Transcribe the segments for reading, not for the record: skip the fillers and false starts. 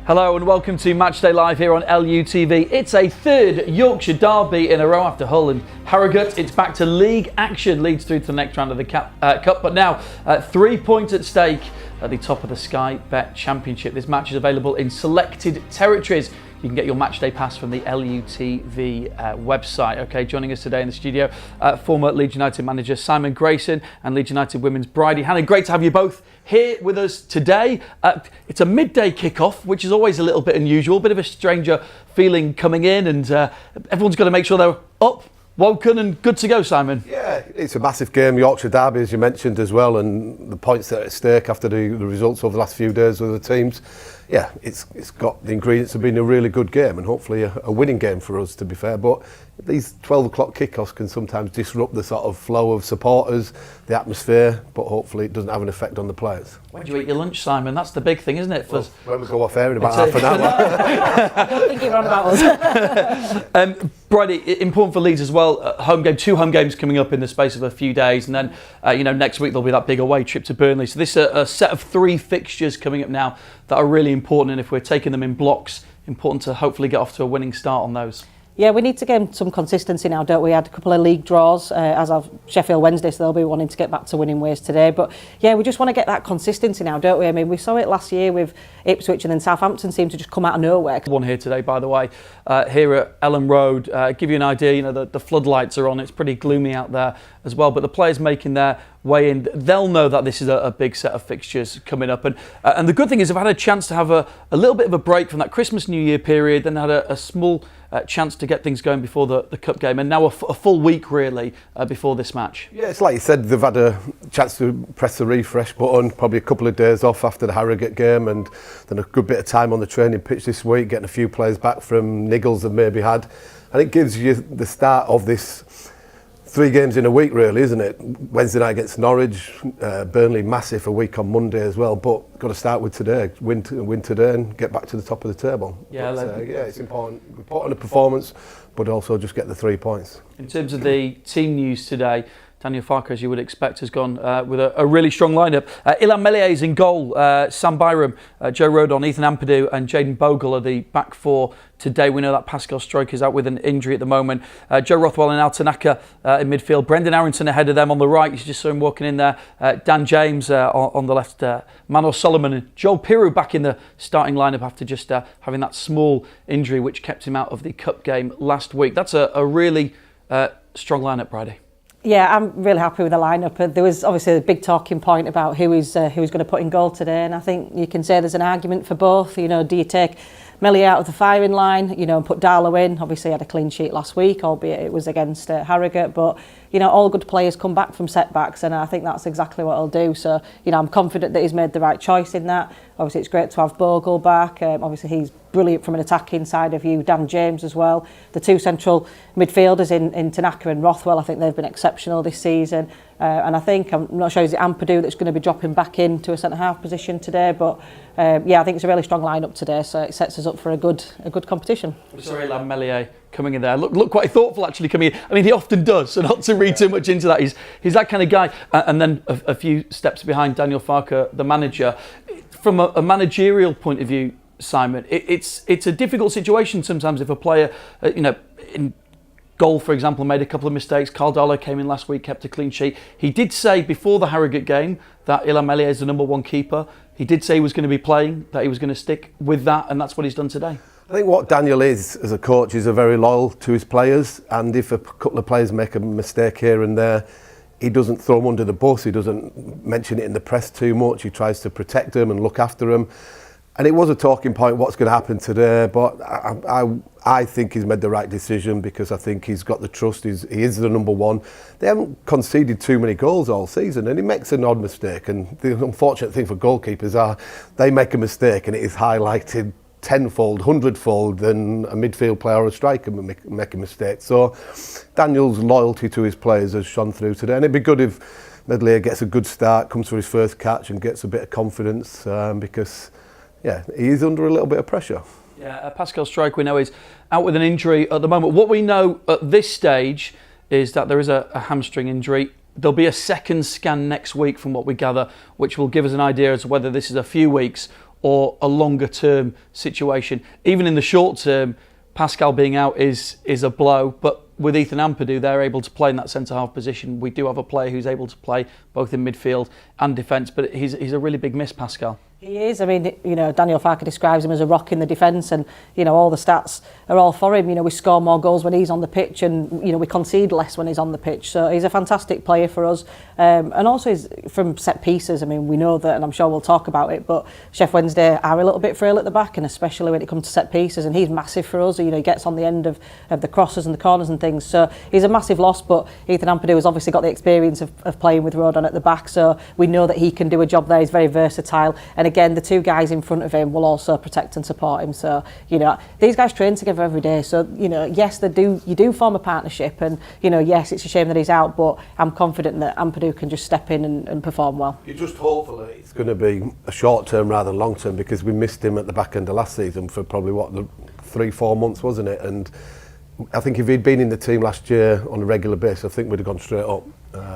Hello and welcome to Matchday Live here on LUTV. It's a third Yorkshire derby in a row after Hull and Harrogate. It's back to league action, leads through to the next round of the Cup, but now 3 points at stake at the top of the Sky Bet Championship. This match is available in selected territories. You can get your Matchday pass from the LUTV website. Okay, joining us today in the studio, former Leeds United manager Simon Grayson and Leeds United women's Bridie Hannon. Great to have you both here with us today. It's a midday kickoff, which is always a little bit unusual, bit of a stranger feeling coming in, and everyone's got to make sure they're up, woken and good to go, Simon. Yeah, it's a massive game, Yorkshire derby, as you mentioned as well, and the points that are at stake after the results over the last few days with the teams. Yeah, it's got the ingredients of being a really good game and hopefully a winning game for us, to be fair. But these 12 o'clock kickoffs can sometimes disrupt the sort of flow of supporters, the atmosphere, but hopefully it doesn't have an effect on the players. When do you eat your lunch, Simon? That's the big thing, isn't it? Well, when we go off air in about half an hour. I don't think you're on about us. Bridie, important for Leeds as well. Home game, 2 home games coming up in the space of a few days, and then next week there'll be that big away trip to Burnley. So this is a set of 3 fixtures coming up now that are really important, and if we're taking them in blocks, important to hopefully get off to a winning start on those. Yeah, we need to gain some consistency now, don't we? Had a couple of league draws, as of Sheffield Wednesday, so they'll be wanting to get back to winning ways today. But yeah, we just want to get that consistency now, don't we? I mean, we saw it last year with Ipswich, and then Southampton seemed to just come out of nowhere. One here today, by the way, here at Elland Road. Give you an idea, the floodlights are on. It's pretty gloomy out there as well. But the players making their way in, they'll know that this is a big set of fixtures coming up. And the good thing is I've had a chance to have a little bit of a break from that Christmas New Year period, then had a small chance to get things going before the cup game, and now a full week really before this match. Yeah, it's like you said, they've had a chance to press the refresh button, probably a couple of days off after the Harrogate game, and then a good bit of time on the training pitch this week, getting a few players back from niggles they've maybe had, and it gives you the start of this 3 games in a week, really, isn't it? Wednesday night against Norwich, Burnley massive, a week on Monday as well, but got to start with today, win today and get back to the top of the table. Yeah, it's important. We put on a performance, but also just get the 3 points. In terms of the team news today, Daniel Farke, as you would expect, has gone with a really strong lineup. Illan Melié's in goal, Sam Byram, Joe Rodon, Ethan Ampadu and Jaden Bogle are the back 4 today. We know that Pascal Struijk is out with an injury at the moment. Joe Rothwell and Al Tanaka in midfield. Brendan Arrington ahead of them on the right. You just saw him walking in there. Dan James on the left. Manor Solomon and Joel Piroux back in the starting lineup after just having that small injury which kept him out of the cup game last week. That's a really strong lineup, Bridie. Yeah, I'm really happy with the lineup. There was obviously a big talking point about who is going to put in goal today, and I think you can say there's an argument for both. Do you take Melié out of the firing line, and put Darlow in? Obviously, he had a clean sheet last week, albeit it was against Harrogate, but all good players come back from setbacks, and I think that's exactly what he'll do. So, I'm confident that he's made the right choice in that. Obviously, it's great to have Bogle back. Obviously, he's brilliant from an attacking side of view. Dan James as well. The 2 central midfielders in Tanaka and Rothwell, I think they've been exceptional this season. And I think, I'm not sure, is it Ampadu that's going to be dropping back into a centre-half position today? But I think it's a really strong lineup today, so it sets us up for a good competition. Sorry, Illan Melié coming in there. Look quite thoughtful actually coming in. I mean, he often does, so not to read too much into that. He's that kind of guy. And then a few steps behind Daniel Farke, the manager. From a managerial point of view, Simon, it's a difficult situation sometimes if a player, in goal, for example, made a couple of mistakes. Carl Darlow came in last week, kept a clean sheet. He did say before the Harrogate game that Illan Melié is the number 1 keeper. He did say he was going to be playing, that he was going to stick with that, and that's what he's done today. I think what Daniel is as a coach is very loyal to his players, and if a couple of players make a mistake here and there, he doesn't throw them under the bus, he doesn't mention it in the press too much, he tries to protect them and look after them. And it was a talking point, what's going to happen today, but I think he's made the right decision because I think he's got the trust, he is the number 1. They haven't conceded too many goals all season, and he makes an odd mistake, and the unfortunate thing for goalkeepers are they make a mistake and it is highlighted tenfold, 100-fold than a midfield player or a striker make a mistake. So Daniel's loyalty to his players has shone through today, and it'd be good if Melié gets a good start, comes for his first catch and gets a bit of confidence because he is under a little bit of pressure. Yeah, Pascal Struijk, we know, is out with an injury at the moment. What we know at this stage is that there is a hamstring injury. There'll be a second scan next week from what we gather, which will give us an idea as to whether this is a few weeks or a longer term situation. Even in the short term, Pascal being out is a blow, but with Ethan Ampadu, they're able to play in that centre-half position. We do have a player who's able to play both in midfield and defence, but he's a really big miss, Pascal. He is. I mean, you know, Daniel Farke describes him as a rock in the defence, and, you know, all the stats are all for him. You know, we score more goals when he's on the pitch, and, you know, we concede less when he's on the pitch. So he's a fantastic player for us. And also he's from set pieces. I mean, we know that, and I'm sure we'll talk about it, but Sheffield Wednesday are a little bit frail at the back, and especially when it comes to set pieces, and he's massive for us. You know, he gets on the end of the crosses and the corners and things. So he's a massive loss, but Ethan Ampadu has obviously got the experience of playing with Rodon at the back, so we know that he can do a job there. He's very versatile, and again, the two guys in front of him will also protect and support him. So, you know, these guys train together every day, so, you know, yes, you do form a partnership, and, you know, yes, it's a shame that he's out, but I'm confident that Ampadu can just step in and perform well. You just hopefully it's going to be a short term rather than long term, because we missed him at the back end of last season for probably 3-4 months, wasn't it? And I think if he'd been in the team last year on a regular basis, I think we'd have gone straight up.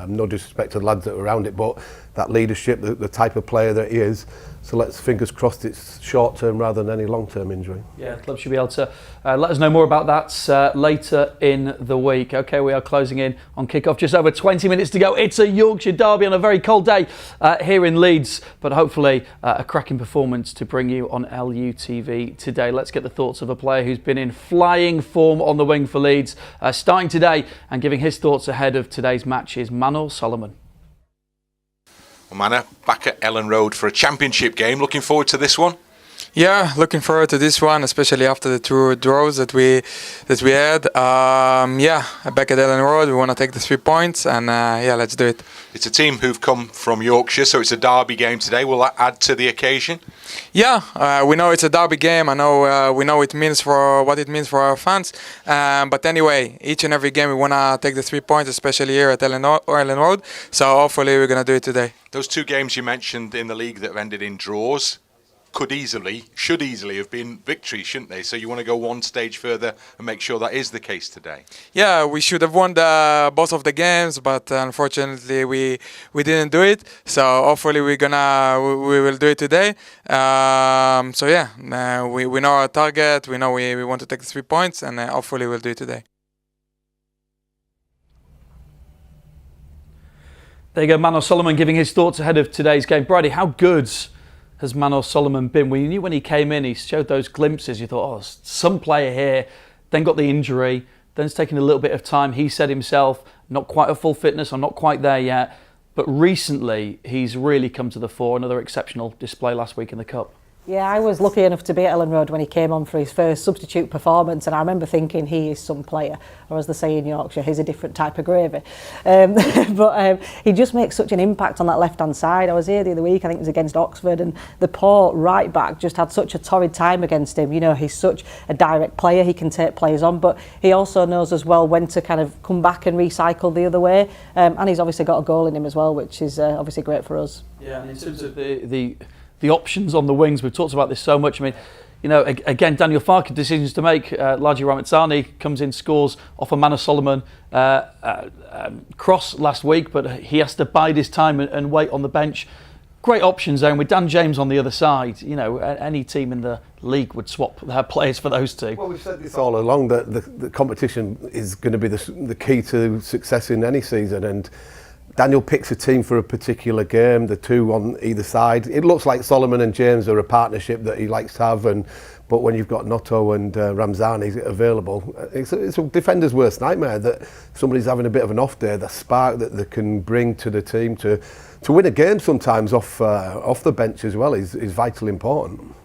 No disrespect to the lads that were around it, but that leadership, the type of player that he is. So let's fingers crossed it's short term rather than any long term injury. Yeah, the club should be able to let us know more about that later in the week. Okay, we are closing in on kick-off. Just over 20 minutes to go. It's a Yorkshire derby on a very cold day here in Leeds, but hopefully a cracking performance to bring you on LUTV today. Let's get the thoughts of a player who's been in flying form on the wing for Leeds, starting today and giving his thoughts ahead of today's match is Manor Solomon. Well, Manor, back at Elland Road for a championship game. Looking forward to this one? Yeah, looking forward to this one, especially after the two draws that we had. Yeah, back at Elland Road, we want to take the 3 points, and yeah, let's do it. It's a team who've come from Yorkshire, so it's a derby game today. Will that add to the occasion? Yeah, we know it's a derby game. I know we know what it means for our fans. But anyway, each and every game we want to take the 3 points, especially here at Elland Road. So hopefully we're going to do it today. Those two games you mentioned in the league that have ended in draws should easily have been victories, shouldn't they? So you want to go one stage further and make sure that is the case today. Yeah, we should have won both of the games, but unfortunately we didn't do it. So hopefully we will do it today. So yeah, we know our target. We know we want to take the 3 points, and hopefully we'll do it today. There you go, Manor Solomon giving his thoughts ahead of today's game. Brady, how good has Manor Solomon been? We knew when he came in, he showed those glimpses. You thought, oh, some player here, then got the injury, then it's taken a little bit of time. He said himself, not quite at full fitness, I'm not quite there yet. But recently, he's really come to the fore. Another exceptional display last week in the Cup. Yeah, I was lucky enough to be at Elland Road when he came on for his first substitute performance, and I remember thinking he is some player, or as they say in Yorkshire, he's a different type of gravy. But he just makes such an impact on that left-hand side. I was here the other week, I think it was against Oxford, and the poor right back just had such a torrid time against him. You know, he's such a direct player, he can take players on, but he also knows as well when to kind of come back and recycle the other way. And he's obviously got a goal in him as well, which is obviously great for us. Yeah, and in terms of the options on the wings, we've talked about this so much. I mean, you know, again, Daniel Farke decisions to make. Laji Ramazani comes in, scores off a Manor Solomon cross last week, but he has to bide his time and wait on the bench. Great options there, and with Dan James on the other side, you know, any team in the league would swap their players for those two. Well, we've said this all along, that the competition is going to be the key to success in any season, and Daniel picks a team for a particular game, the two on either side. It looks like Solomon and James are a partnership that he likes to have, but when you've got Noto and Ramzani available, it's a defender's worst nightmare that somebody's having a bit of an off day. The spark that they can bring to the team to win a game sometimes off the bench as well is vitally important.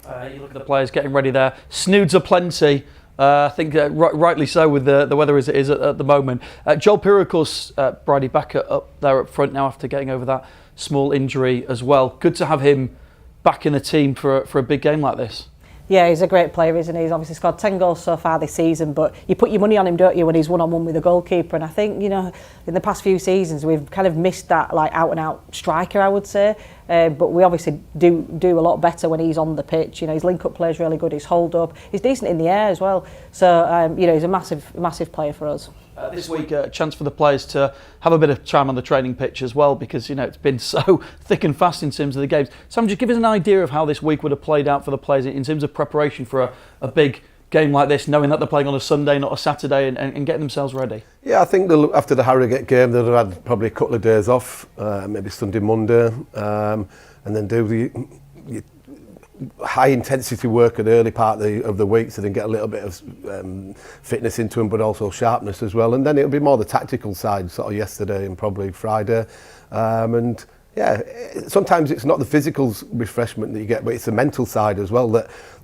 You look at the players getting ready there. Snoods are plenty. I think rightly so with the weather as it is at the moment. Joel Pirro, of course, Brady back up there up front now after getting over that small injury as well. Good to have him back in the team for a big game like this. Yeah, he's a great player, isn't he? He's obviously scored 10 goals so far this season, but you put your money on him, don't you, when he's one-on-one with the goalkeeper? And I think, you know, in the past few seasons, we've kind of missed that, like, out-and-out striker, I would say. But we obviously do a lot better when he's on the pitch. You know, his link-up play is really good, his hold-up. He's decent in the air as well. So, you know, he's a massive player for us. This week, a chance for the players to have a bit of time on the training pitch as well, because it's been so thick and fast in terms of the games. Sam, just give us an idea of how this week would have played out for the players in terms of preparation for a big game like this, knowing that they're playing on a Sunday, not a Saturday, and getting themselves ready. Yeah, I think after the Harrogate game, they'll have had probably a couple of days off, maybe Sunday, Monday, and then do the high intensity work at the early part of the week, so then get a little bit of fitness into them, but also sharpness as well. And then it'll be more the tactical side, sort of yesterday and probably Friday. And yeah, sometimes it's not the physical refreshment that you get, but it's the mental side as well.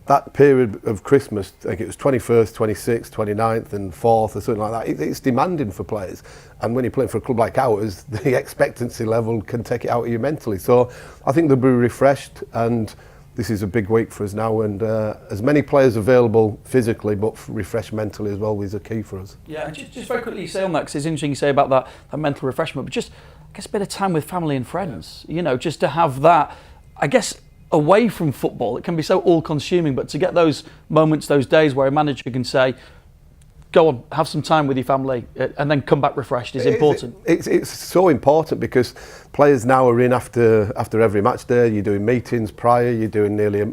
That period of Christmas, I think it was 21st, 26th, 29th and 4th or something like that, it's demanding for players. And when you're playing for a club like ours, the expectancy level can take it out of you mentally. So I think they'll be refreshed, and this is a big week for us now, and as many players available physically but refreshed mentally as well is a key for us. Yeah, just very quickly say on that, because it's interesting you say about that mental refreshment, but just, I guess, a bit of time with family and friends, just to have that, I guess, away from football. It can be so all-consuming, but to get those moments, those days where a manager can say, go on, have some time with your family, and then come back refreshed is important. It's so important, because players now are in after every match day. You're doing meetings prior, you're doing nearly a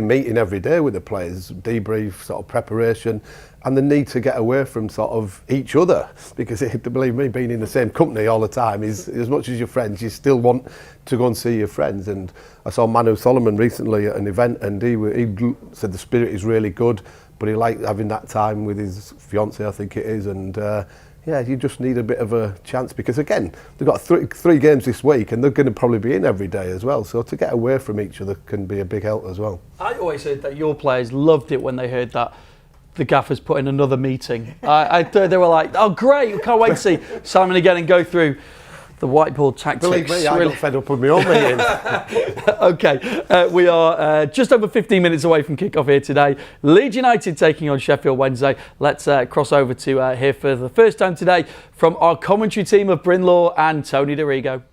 meeting every day with the players, debrief, sort of preparation, and the need to get away from sort of each other, because believe me, being in the same company all the time is, as much as your friends, you still want to go and see your friends. And I saw Manor Solomon recently at an event, and he said the spirit is really good, but he liked having that time with his fiancée, I think it is, and yeah, you just need a bit of a chance, because again, they've got three games this week, and they're going to probably be in every day as well, so to get away from each other can be a big help as well. I always heard that your players loved it when they heard that the gaffer's put in another meeting. They were like, oh great, can't wait to see Simon again and go through the whiteboard tactics. Believe me, I got fed up with my own meetings. Okay, we are just over 15 minutes away from kick-off here today. Leeds United taking on Sheffield Wednesday. Let's cross over to hear for the first time today from our commentary team of Bryn Law and Tony DeRigo.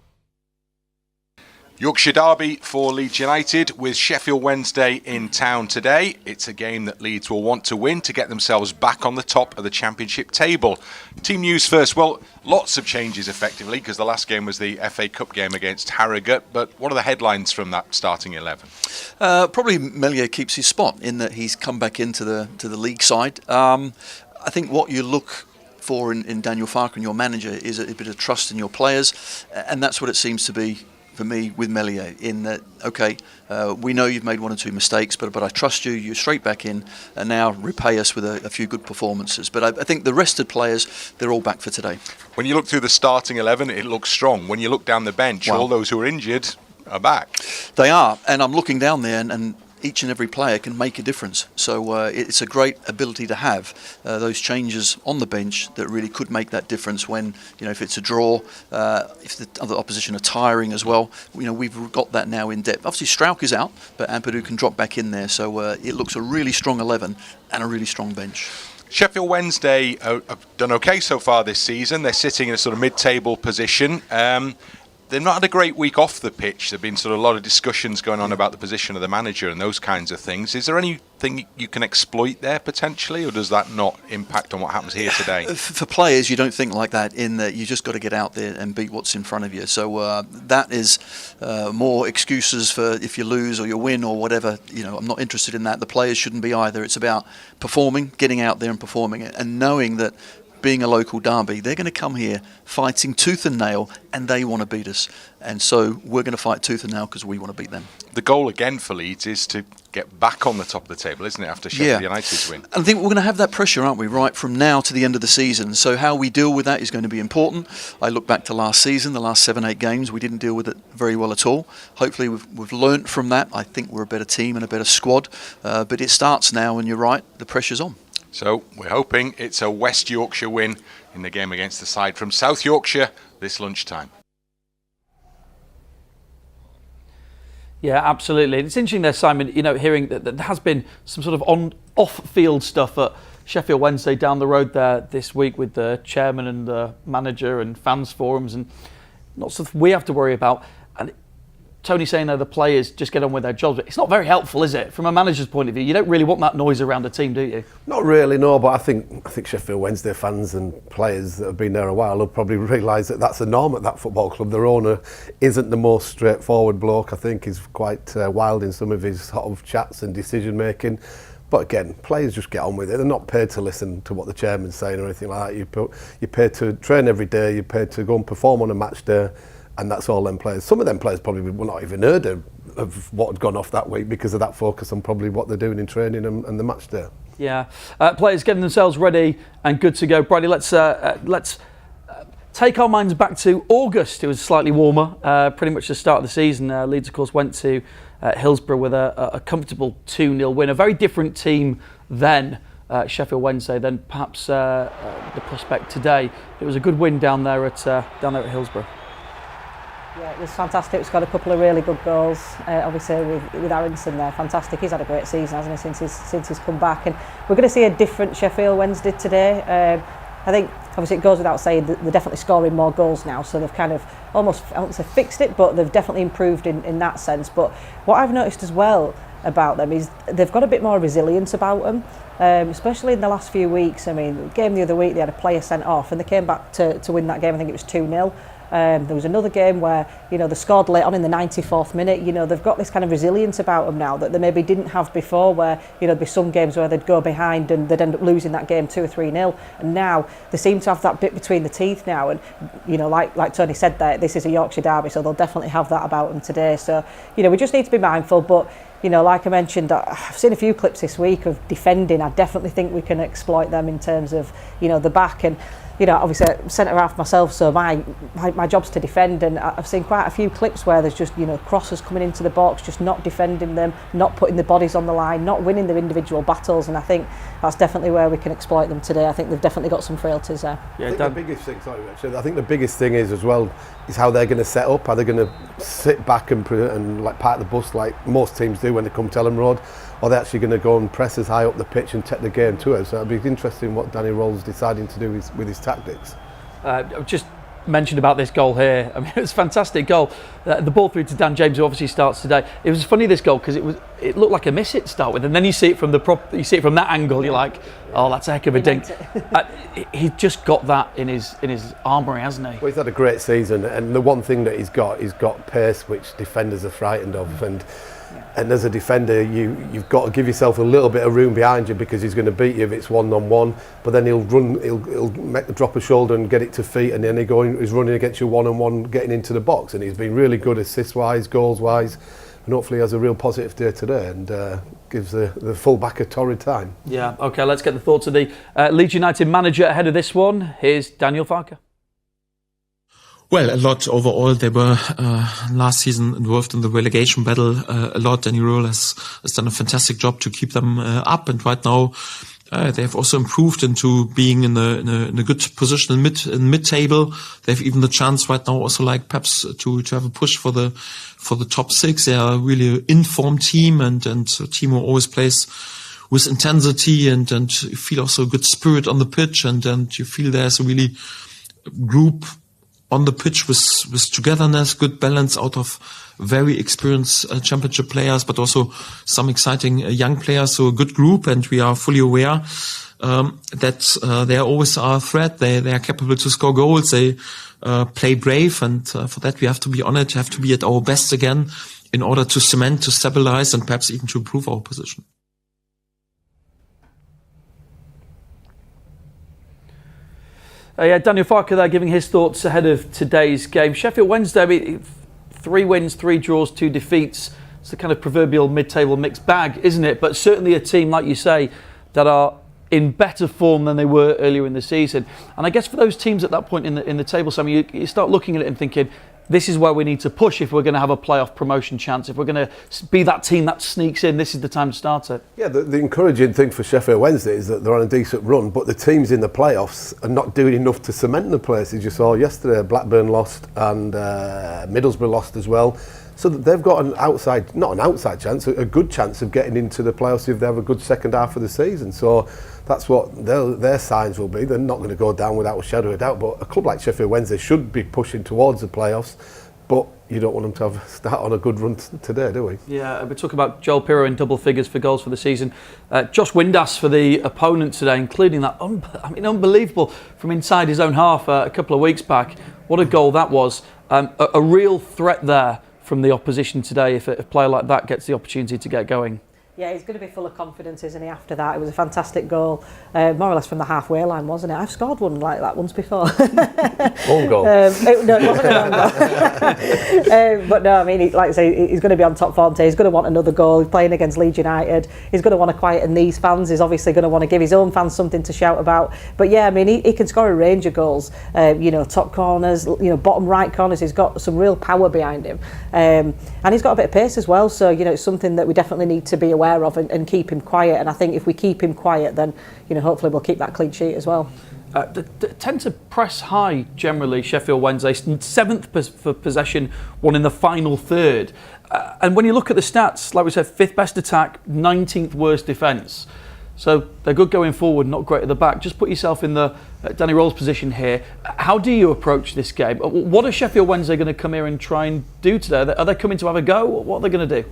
Yorkshire derby for Leeds United with Sheffield Wednesday in town today. It's a game that Leeds will want to win to get themselves back on the top of the Championship table. Team news first. Well, lots of changes effectively, because the last game was the FA Cup game against Harrogate. But what are the headlines from that starting 11? Probably Meslier keeps his spot in that he's come back into the league side. I think what you look for in Daniel Farke, your manager, is a bit of trust in your players, and that's what it seems to be for me with Meslier, in that, okay, we know you've made one or two mistakes, but I trust you, you're straight back in, and now repay us with a few good performances. But I think the rest of the players, they're all back for today. When you look through the starting 11, it looks strong. When you look down the bench, all those who are injured are back. They are, and I'm looking down there, and each and every player can make a difference. So it's a great ability to have those changes on the bench that really could make that difference when, if it's a draw, if the other opposition are tiring as well. We've got that now in depth. Obviously Strauch is out, but Ampadu can drop back in there. So it looks a really strong 11 and a really strong bench. Sheffield Wednesday have done okay so far this season. They're sitting in a sort of mid-table position. They've not had a great week off the pitch. There have been sort of a lot of discussions going on about the position of the manager and those kinds of things. Is there anything you can exploit there potentially, or does that not impact on what happens here today? For players, you don't think like that, in that you just got to get out there and beat what's in front of you. So that is more excuses for if you lose or you win or whatever. I'm not interested in that. The players shouldn't be either. It's about performing, getting out there and performing it, and knowing that being a local derby, they're going to come here fighting tooth and nail, and they want to beat us. And so we're going to fight tooth and nail because we want to beat them. The goal again for Leeds is to get back on the top of the table, isn't it, after Sheffield United's win? I think we're going to have that pressure, aren't we, right from now to the end of the season. So how we deal with that is going to be important. I look back to last season, the last 7-8 games, we didn't deal with it very well at all. Hopefully we've learnt from that. I think we're a better team and a better squad. But it starts now, and you're right, the pressure's on. So we're hoping it's a West Yorkshire win in the game against the side from South Yorkshire this lunchtime. Yeah, absolutely. It's interesting there, Simon, hearing that there has been some sort of off-field stuff at Sheffield Wednesday down the road there this week with the chairman and the manager and fans forums, and not stuff we have to worry about. And Tony saying the players just get on with their jobs. It's not very helpful, is it? From a manager's point of view, you don't really want that noise around a team, do you? Not really, no. But I think Sheffield Wednesday fans and players that have been there a while will probably realise that that's the norm at that football club. Their owner isn't the most straightforward bloke. I think he's quite wild in some of his sort of chats and decision making. But again, players just get on with it. They're not paid to listen to what the chairman's saying or anything like that. You're paid to train every day. You're paid to go and perform on a match day. And that's all them players. Some of them players probably were not even heard of what had gone off that week because of that focus on probably what they're doing in training and the match day. Yeah, players getting themselves ready and good to go. Bradley, let's take our minds back to August. It was slightly warmer, pretty much the start of the season. Leeds, of course, went to Hillsborough with a comfortable 2-0 win. A very different team then, Sheffield Wednesday, than perhaps the prospect today. It was a good win down there at Hillsborough. Yeah, it was fantastic. It's got a couple of really good goals. Obviously with Aronson there, fantastic. He's had a great season, hasn't he, since he's come back. And we're going to see a different Sheffield Wednesday today. I think obviously it goes without saying that they're definitely scoring more goals now, so they've kind of almost, I won't say fixed it, but they've definitely improved in that sense. But what I've noticed as well about them is they've got a bit more resilience about them, especially in the last few weeks. I mean, the game the other week they had a player sent off and they came back to win that game. I think it was 2-0. There was another game where, they scored late on in the 94th minute. They've got this kind of resilience about them now that they maybe didn't have before, where, there'd be some games where they'd go behind and they'd end up losing that game 2 or 3-0. And now they seem to have that bit between the teeth now. And, like Tony said there, this is a Yorkshire derby, so they'll definitely have that about them today. So, we just need to be mindful. But, like I mentioned, I've seen a few clips this week of defending. I definitely think we can exploit them in terms of, the back. And, obviously centre half myself, so my job's to defend, and I've seen quite a few clips where there's just crosses coming into the box, just not defending them, not putting the bodies on the line, not winning their individual battles, and I think that's definitely where we can exploit them today. I think they've definitely got some frailties there. Yeah, I think the biggest thing is as well is how they're going to set up. Are they going to sit back and like park the bus like most teams do when they come to Elland Road? Or are they actually going to go and press as high up the pitch and take the game to us? So it'll be interesting what Danny Rowell's deciding to do with his tactics. Just mentioned about this goal here. I mean, it was a fantastic goal. The ball through to Dan James, who obviously starts today. It was funny, this goal, because it looked like a miss it to start with, and then you see it from that angle. You're like, oh, that's a heck of a dink. He's just got that in his armoury, hasn't he? Well, he's had a great season, and the one thing that he's got pace, which defenders are frightened of, and as a defender, you've got to give yourself a little bit of room behind you, because he's going to beat you if it's one-on-one. But then he'll make the drop a shoulder and get it to feet, and then he's running against you one-on-one, getting into the box. And he's been really good assist-wise, goals-wise, and hopefully has a real positive day today and gives the full-back a torrid time. Yeah, OK, let's get the thoughts of the Leeds United manager ahead of this one. Here's Daniel Farke. Well, a lot overall. They were last season involved in the relegation battle a lot. Danny Rowell has done a fantastic job to keep them up, and right now they have also improved into being in a good position in mid-table. They have even the chance right now also, like perhaps to have a push for the top 6. They are really an informed team and a team who always plays with intensity and you feel also a good spirit on the pitch, and you feel there's a really group on the pitch with togetherness, good balance out of very experienced championship players, but also some exciting young players. So a good group, and we are fully aware that they always are a threat. They are capable to score goals. They play brave, and for that we have to be on it. Have to be at our best again in order to cement, to stabilize, and perhaps even to improve our position. Daniel Farke there giving his thoughts ahead of today's game. Sheffield Wednesday, 3 wins, 3 draws, 2 defeats. It's the kind of proverbial mid-table mixed bag, isn't it? But certainly a team, like you say, that are in better form than they were earlier in the season. And I guess for those teams at that point in the table, Sammy, you start looking at it and thinking, this is where we need to push if we're going to have a playoff promotion chance. If we're going to be that team that sneaks in, this is the time to start it. Yeah, the encouraging thing for Sheffield Wednesday is that they're on a decent run, but the teams in the playoffs are not doing enough to cement the place. As you saw yesterday, Blackburn lost and Middlesbrough lost as well. So they've got not an outside chance, a good chance of getting into the playoffs if they have a good second half of the season. So that's what their signs will be. They're not going to go down without a shadow of doubt, but a club like Sheffield Wednesday should be pushing towards the playoffs. But you don't want them to start on a good run today, do we? Yeah, we talk about Joel Pirro in double figures for goals for the season. Josh Windass for the opponent today, including that, unbelievable from inside his own half a couple of weeks back. What a goal that was. A real threat there from the opposition today if a player like that gets the opportunity to get going. Yeah, he's going to be full of confidence, isn't he, after that? It was a fantastic goal, more or less from the halfway line, wasn't it? I've scored one like that once before. Own goal. No, it wasn't an own goal. But no, I mean, like I say, he's going to be on top form today. He's going to want another goal. He's playing against Leeds United. He's going to want to quieten these fans. He's obviously going to want to give his own fans something to shout about. But yeah, I mean, he can score a range of goals. Top corners, bottom right corners. He's got some real power behind him. And he's got a bit of pace as well. So, it's something that we definitely need to be aware of and keep him quiet. And I think if we keep him quiet, then hopefully we'll keep that clean sheet as well. They tend to press high generally, Sheffield Wednesday, 7th for possession, one in the final third. And when you look at the stats, like we said, 5th best attack, 19th worst defence. So they're good going forward, not great at the back. Just put yourself in the Danny Roll's position here. How do you approach this game? What are Sheffield Wednesday going to come here and try and do today? Are they coming to have a go? What are they going to do?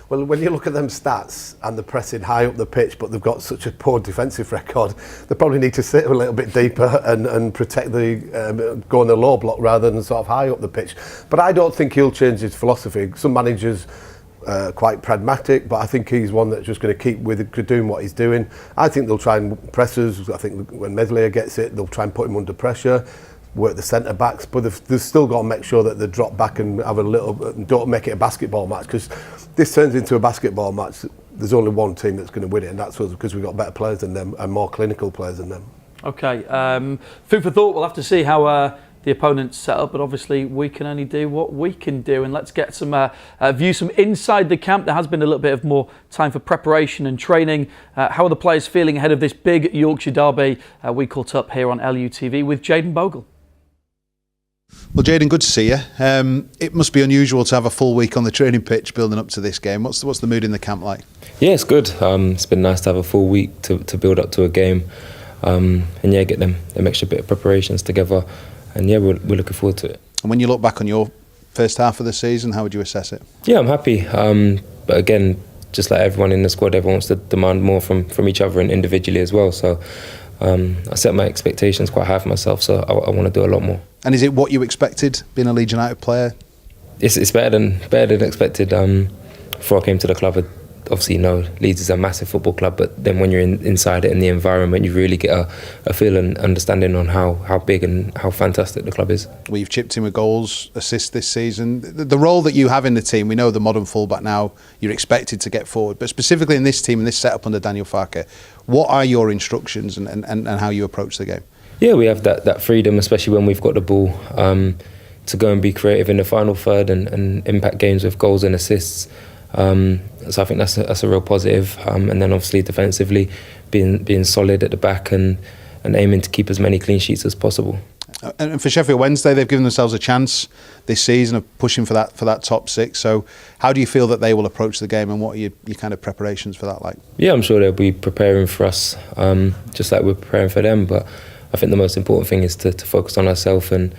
Well, when you look at them stats and they're pressing high up the pitch, but they've got such a poor defensive record, they probably need to sit a little bit deeper and protect go in the low block rather than sort of high up the pitch. But I don't think he'll change his philosophy. Some managers quite pragmatic, but I think he's one that's just going to keep doing what he's doing. I think they'll try and press us. I think when Meslier gets it, they'll try and put him under pressure, work the centre backs, but they've still got to make sure that they drop back and have don't make it a basketball match, because this turns into a basketball match. There's only one team that's going to win it, and that's us, because we've got better players than them and more clinical players than them. Okay, food for thought. We'll have to see how the opponent's set up, but obviously we can only do what we can do. And let's get some views from inside the camp. There has been a little bit of more time for preparation and training. How are the players feeling ahead of this big Yorkshire derby? We caught up here on LUTV with Jaden Bogle. Well, Jaden, good to see you. It must be unusual to have a full week on the training pitch building up to this game. What's the mood in the camp like? Yeah, it's good. It's been nice to have a full week to build up to a game, and get them extra bit of preparations together. And yeah, we're looking forward to it. And when you look back on your first half of the season, how would you assess it? Yeah, I'm happy. But again, just like everyone in the squad, everyone wants to demand more from each other and individually as well. So I set my expectations quite high for myself, so I want to do a lot more. And is it what you expected, being a Leeds United player? It's better than expected. Before I came to the club, obviously, Leeds is a massive football club, but then when you're inside it in the environment, you really get a feel and understanding on how big and how fantastic the club is. Well, you've chipped in with goals, assists this season. The role that you have in the team, we know the modern fullback now, you're expected to get forward, but specifically in this team, in this setup under Daniel Farke, what are your instructions and how you approach the game? Yeah, we have that freedom, especially when we've got the ball, to go and be creative in the final third and impact games with goals and assists. So I think that's a real positive. And then obviously defensively, being solid at the back and aiming to keep as many clean sheets as possible. And for Sheffield Wednesday, they've given themselves a chance this season of pushing for that top six. So how do you feel that they will approach the game, and what are your kind of preparations for that like? Yeah, I'm sure they'll be preparing for us, just like we're preparing for them. But I think the most important thing is to focus on ourselves and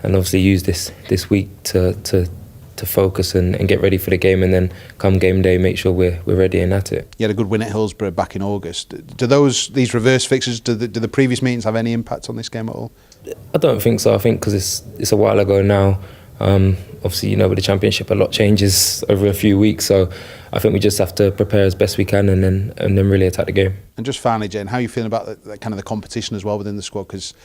obviously use this week to focus and get ready for the game, and then come game day, make sure we're ready and at it. You had a good win at Hillsborough back in August. Do these reverse fixtures, do the previous meetings have any impact on this game at all? I don't think so. I think because it's a while ago now. Obviously, with the Championship, a lot changes over a few weeks. So I think we just have to prepare as best we can and then really attack the game. And just finally, Jane, how are you feeling about the competition as well within the squad? Because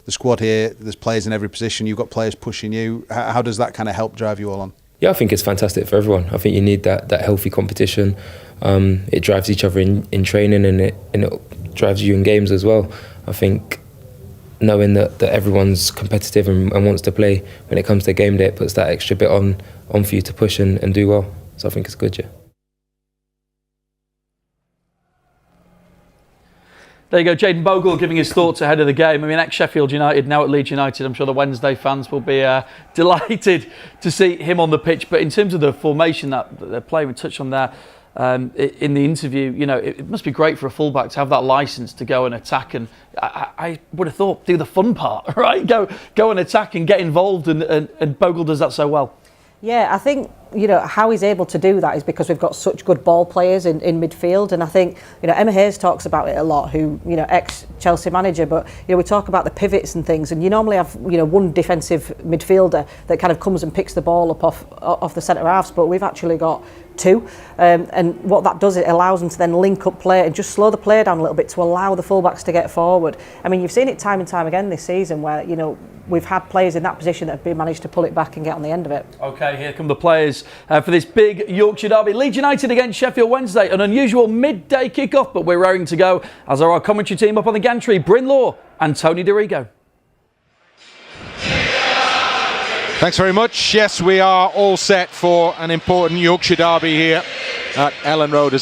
the squad here, there's players in every position. You've got players pushing you. How does that kind of help drive you all on? Yeah, I think it's fantastic for everyone. I think you need that healthy competition. It drives each other in training, and it drives you in games as well. I think knowing that everyone's competitive and wants to play, when it comes to game day, it puts that extra bit on for you to push and do well. So I think it's good, yeah. There you go, Jaden Bogle giving his thoughts ahead of the game. I mean, ex-Sheffield United, now at Leeds United. I'm sure the Wednesday fans will be delighted to see him on the pitch. But in terms of the formation that they're playing, we touched on there in the interview, it must be great for a fullback to have that licence to go and attack. And I would have thought, do the fun part, right? Go and attack and get involved. And Bogle does that so well. Yeah, I think, how he's able to do that is because we've got such good ball players in midfield. And I think, Emma Hayes talks about it a lot, who, ex-Chelsea manager, but, we talk about the pivots and things. And you normally have, one defensive midfielder that kind of comes and picks the ball up off the centre halves, but we've actually got two. And what that does, it allows them to then link up play and just slow the play down a little bit to allow the fullbacks to get forward. I mean, you've seen it time and time again this season where, we've had players in that position that have been managed to pull it back and get on the end of it. OK, here come the players for this big Yorkshire derby. Leeds United against Sheffield Wednesday. An unusual midday kick-off, but we're raring to go, as are our commentary team up on the gantry, Bryn Law and Tony DeRigo. Thanks very much. Yes, we are all set for an important Yorkshire derby here at Elland Road as